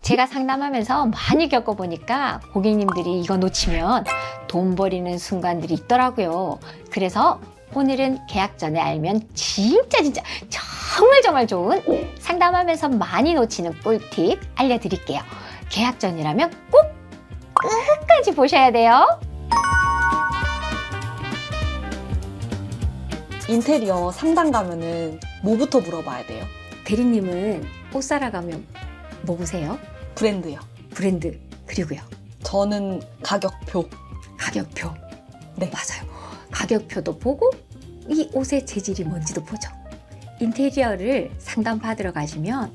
제가 상담하면서 많이 겪어보니까 고객님들이 이거 놓치면 돈 버리는 순간들이 있더라고요. 그래서 오늘은 계약 전에 알면 진짜 정말 좋은 상담하면서 많이 놓치는 꿀팁 알려드릴게요. 계약 전이라면 꼭 끝까지 보셔야 돼요. 인테리어 상담 가면은 뭐부터 물어봐야 돼요? 대리님은 옷 사러 가면 뭐 보세요? 브랜드요. 브랜드, 그리고요. 저는 가격표. 가격표. 네. 맞아요. 가격표도 보고 이 옷의 재질이 뭔지도 보죠. 인테리어를 상담받으러 가시면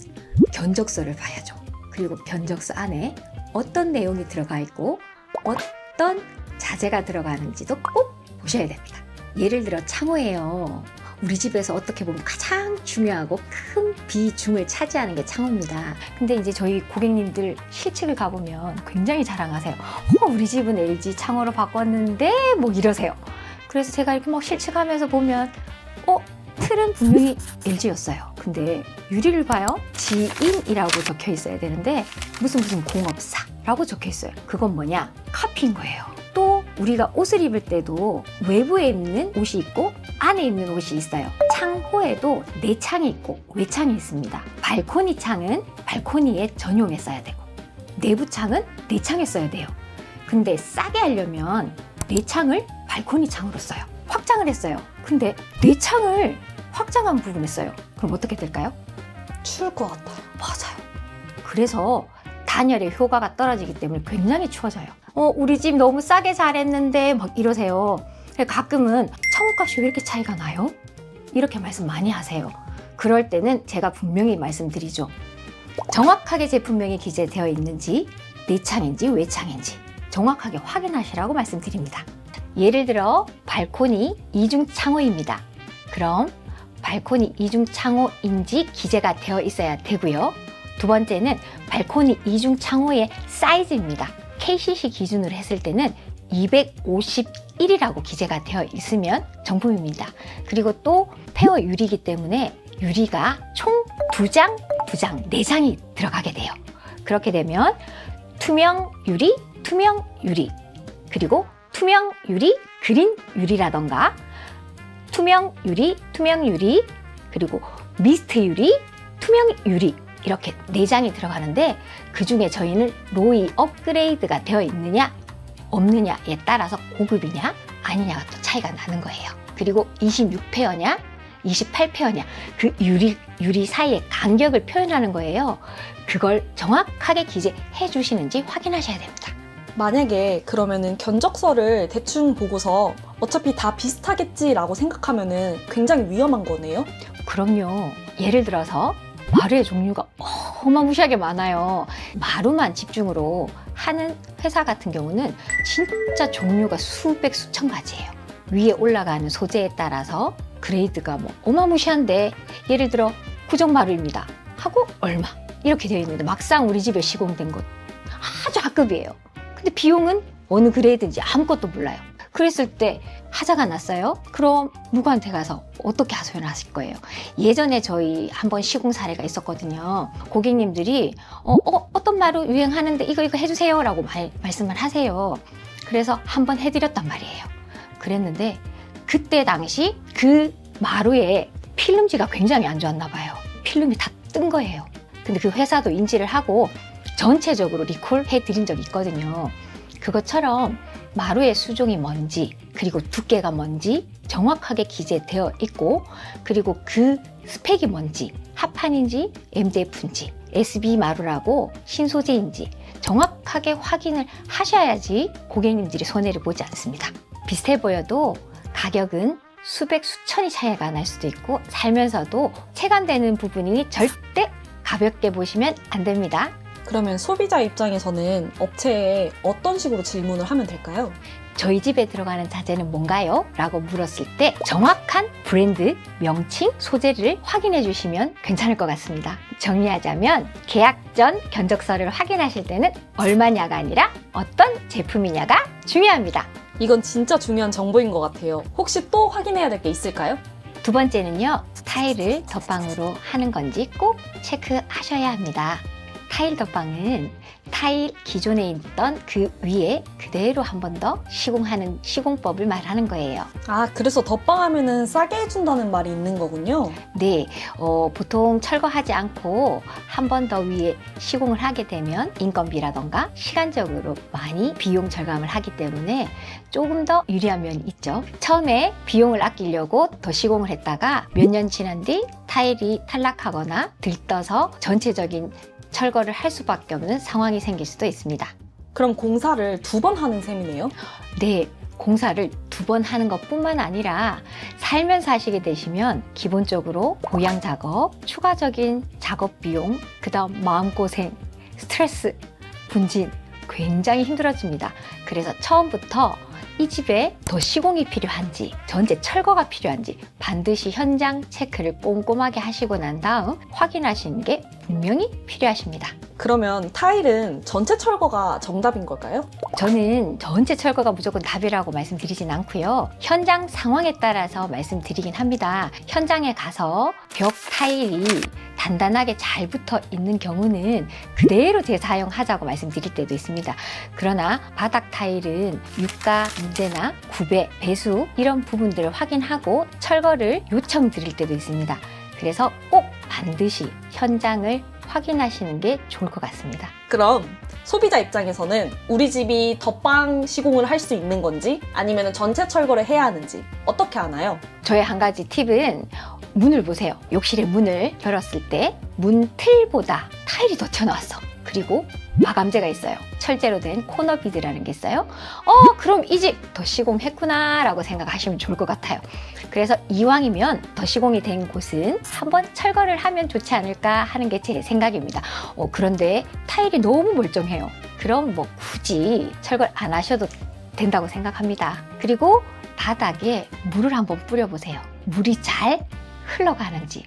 견적서를 봐야죠. 그리고 견적서 안에 어떤 내용이 들어가 있고 어떤 자재가 들어가는지도 꼭 보셔야 됩니다. 예를 들어 창호예요. 우리 집에서 어떻게 보면 가장 중요하고 큰 비중을 차지하는 게 창호입니다. 근데 이제 저희 고객님들 실측을 가보면 굉장히 자랑하세요. 우리 집은 LG 창호로 바꿨는데 뭐 이러세요. 그래서 제가 이렇게 막 실측하면서 보면 틀은 분명히 LG였어요. 근데 유리를 봐요. 지인이라고 적혀 있어야 되는데 무슨 공업사라고 적혀 있어요. 그건 뭐냐? 카피인 거예요. 또 우리가 옷을 입을 때도 외부에 입는 옷이 있고 안에 입는 옷이 있어요. 창호에도 내창이 있고 외창이 있습니다. 발코니 창은 발코니에 전용에 써야 되고 내부 창은 내창에 써야 돼요. 근데 싸게 하려면 내창을 발코니 창으로 써요. 확장을 했어요. 근데 내창을 확장한 부분에 써요. 그럼 어떻게 될까요? 추울 것 같아요. 맞아요. 그래서 단열의 효과가 떨어지기 때문에 굉장히 추워져요. 우리 집 너무 싸게 잘했는데 막 이러세요. 가끔은 창호값이 왜 이렇게 차이가 나요? 이렇게 말씀 많이 하세요. 그럴 때는 제가 분명히 말씀드리죠. 정확하게 제품명이 기재되어 있는지 내창인지 외창인지 정확하게 확인하시라고 말씀드립니다. 예를 들어 발코니 이중 창호입니다. 그럼 발코니 이중 창호인지 기재가 되어 있어야 되고요. 두 번째는 발코니 이중 창호의 사이즈입니다. KCC 기준으로 했을 때는 251이라고 기재가 되어 있으면 정품입니다. 그리고 또 페어 유리이기 때문에 유리가 총 2장, 4장이 들어가게 돼요. 그렇게 되면 투명 유리, 그리고 투명 유리, 그린 유리라던가 투명 유리, 그리고 미스트 유리, 투명 유리 이렇게 4장이 들어가는데 그 중에 저희는 로이 업그레이드가 되어 있느냐 없느냐에 따라서 고급이냐 아니냐가 또 차이가 나는 거예요. 그리고 26페어냐 28페어냐 그 유리 사이의 간격을 표현하는 거예요. 그걸 정확하게 기재해 주시는지 확인하셔야 됩니다. 만약에 그러면은 견적서를 대충 보고서 어차피 다 비슷하겠지라고 생각하면은 굉장히 위험한 거네요? 그럼요. 예를 들어서 마루의 종류가 어마무시하게 많아요. 마루만 집중으로 하는 회사 같은 경우는 진짜 종류가 수백 수천 가지예요. 위에 올라가는 소재에 따라서 그레이드가 뭐 어마무시한데 예를 들어 구정마루입니다 하고 얼마 이렇게 되어 있는데 막상 우리 집에 시공된 것 아주 하급이에요. 근데 비용은 어느 그레이드인지 아무것도 몰라요. 그랬을 때 하자가 났어요? 그럼 누구한테 가서 어떻게 하소연을 하실 거예요? 예전에 저희 한번 시공 사례가 있었거든요. 고객님들이 어떤 마루 유행하는데 이거 해주세요 라고 말씀을 하세요. 그래서 한번 해드렸단 말이에요. 그랬는데 그때 당시 그 마루에 필름지가 굉장히 안 좋았나 봐요. 필름이 다 뜬 거예요. 근데 그 회사도 인지를 하고 전체적으로 리콜 해드린 적이 있거든요. 그것처럼 마루의 수종이 뭔지 그리고 두께가 뭔지 정확하게 기재되어 있고 그리고 그 스펙이 뭔지 합판인지 MDF인지 SB 마루라고 신소재인지 정확하게 확인을 하셔야지 고객님들이 손해를 보지 않습니다. 비슷해 보여도 가격은 수백 수천이 차이가 날 수도 있고 살면서도 체감되는 부분이 절대 가볍게 보시면 안 됩니다. 그러면 소비자 입장에서는 업체에 어떤 식으로 질문을 하면 될까요? 저희 집에 들어가는 자재는 뭔가요? 라고 물었을 때 정확한 브랜드, 명칭, 소재를 확인해 주시면 괜찮을 것 같습니다. 정리하자면 계약 전 견적서를 확인하실 때는 얼마냐가 아니라 어떤 제품이냐가 중요합니다. 이건 진짜 중요한 정보인 것 같아요. 혹시 또 확인해야 될 게 있을까요? 두 번째는요, 타일을 덧방으로 하는 건지 꼭 체크하셔야 합니다. 타일 덧방은 타일 기존에 있던 그 위에 그대로 한 번 더 시공하는 시공법을 말하는 거예요. 아, 그래서 덧방하면은 싸게 해준다는 말이 있는 거군요. 네, 보통 철거하지 않고 한 번 더 위에 시공을 하게 되면 인건비라던가 시간적으로 많이 비용 절감을 하기 때문에 조금 더 유리한 면이 있죠. 처음에 비용을 아끼려고 더 시공을 했다가 몇 년 지난 뒤 타일이 탈락하거나 들떠서 전체적인 철거를 할 수밖에 없는 상황이 생길 수도 있습니다. 그럼 공사를 2번 하는 셈이네요? 네, 공사를 2번 하는 것뿐만 아니라 살면서 하시게 되시면 기본적으로 보양 작업, 추가적인 작업 비용, 그 다음 마음고생, 스트레스, 분진 굉장히 힘들어집니다. 그래서 처음부터 이 집에 더 시공이 필요한지, 전체 철거가 필요한지 반드시 현장 체크를 꼼꼼하게 하시고 난 다음 확인하시는 게 분명히 필요하십니다. 그러면 타일은 전체 철거가 정답인 걸까요? 저는 전체 철거가 무조건 답이라고 말씀드리진 않고요. 현장 상황에 따라서 말씀드리긴 합니다. 현장에 가서 벽 타일이 단단하게 잘 붙어 있는 경우는 그대로 재사용하자고 말씀드릴 때도 있습니다. 그러나 바닥 타일은 유가 문제나 구배, 배수 이런 부분들을 확인하고 철거를 요청드릴 때도 있습니다. 그래서 꼭 반드시 현장을 확인하시는 게 좋을 것 같습니다. 그럼 소비자 입장에서는 우리 집이 덧방 시공을 할 수 있는 건지 아니면 전체 철거를 해야 하는지 어떻게 아나요? 저의 한 가지 팁은 문을 보세요. 욕실의 문을 열었을 때 문 틀보다 타일이 더 튀어나왔어. 그리고 마감재가 있어요. 철제로 된 코너 비드라는 게 있어요. 그럼 이 집 더 시공했구나 라고 생각하시면 좋을 것 같아요. 그래서 이왕이면 더 시공이 된 곳은 한번 철거를 하면 좋지 않을까 하는 게 제 생각입니다. 그런데 타일이 너무 멀쩡해요. 그럼 뭐 굳이 철거를 안 하셔도 된다고 생각합니다. 그리고 바닥에 물을 한번 뿌려보세요. 물이 잘 흘러가는지.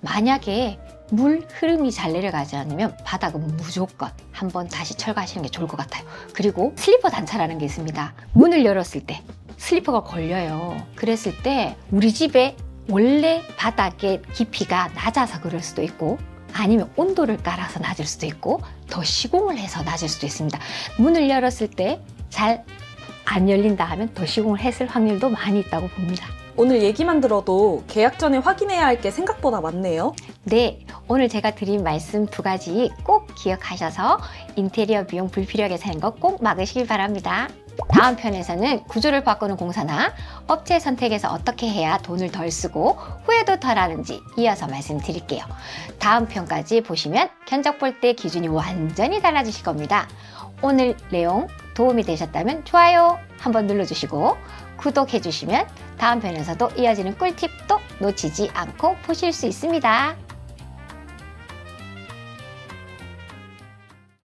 만약에 물 흐름이 잘 내려가지 않으면 바닥은 무조건 한번 다시 철거하시는 게 좋을 것 같아요. 그리고 슬리퍼 단차라는 게 있습니다. 문을 열었을 때 슬리퍼가 걸려요. 그랬을 때 우리 집에 원래 바닥의 깊이가 낮아서 그럴 수도 있고 아니면 온도를 깔아서 낮을 수도 있고 더 시공을 해서 낮을 수도 있습니다. 문을 열었을 때 잘 안 열린다 하면 더 시공을 했을 확률도 많이 있다고 봅니다. 오늘 얘기만 들어도 계약 전에 확인해야 할 게 생각보다 많네요. 네, 오늘 제가 드린 말씀 2가지 꼭 기억하셔서 인테리어 비용 불필요하게 사는 거 꼭 막으시길 바랍니다. 다음 편에서는 구조를 바꾸는 공사나 업체 선택에서 어떻게 해야 돈을 덜 쓰고 후회도 덜 하는지 이어서 말씀드릴게요. 다음 편까지 보시면 견적 볼 때 기준이 완전히 달라지실 겁니다. 오늘 내용 도움이 되셨다면 좋아요 한번 눌러주시고 구독해주시면 다음 편에서도 이어지는 꿀팁도 놓치지 않고 보실 수 있습니다.